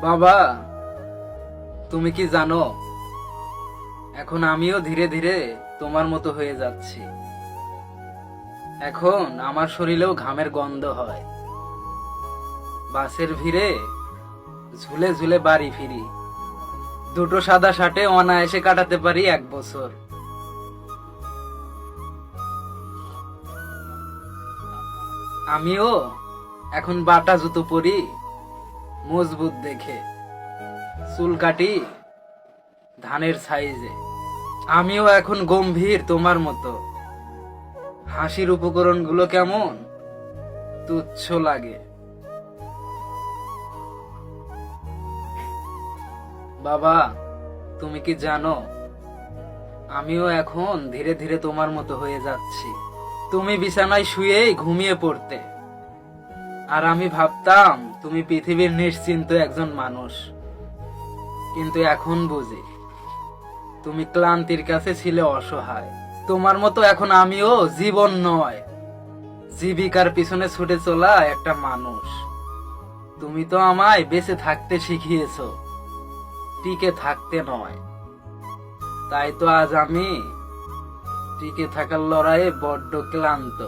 বাবা, তুমি কি জানো, এখন আমিও ধীরে ধীরে তোমার মতো হয়ে যাচ্ছি। এখন আমার শরীরেও ঘামের গন্ধ হয়। বাসের ভিড়ে ঝুলে ঝুলে বাড়ি ফিরি। দুটো সাদা শার্টে অনায়াসে কাটাতে পারি 1 বছর। আমিও এখন বাটা জুতো পরি, মজবুত দেখে। চুল কাটি ধানের সাইজে। আমিও এখন গম্ভীর তোমার মতো। হাসির উপকরণগুলো কেমন তুচ্ছ লাগে। বাবা, তুমি কি জানো, আমিও এখন ধীরে ধীরে তোমার মতো হয়ে যাচ্ছি। তুমি বিছানায় শুয়েই ঘুমিয়ে পড়তে, আর আমি ভাবতাম তুমি পৃথিবীর নিশ্চিন্ত একজন মানুষ। কিন্তু এখন বুঝি তুমি ক্লান্তির কাছে ছিলে অসহায়। তোমার মতো এখন আমিও জীবন নয়, জীবিকার পিছনে ছুটে চলা একটা মানুষ। তুমি তো আমায় বেঁচে থাকতে শিখিয়েছো, টিকে থাকতে নয়। তাই তো আজ আমি টিকে থাকার লড়াইয়ে বড্ড ক্লান্ত।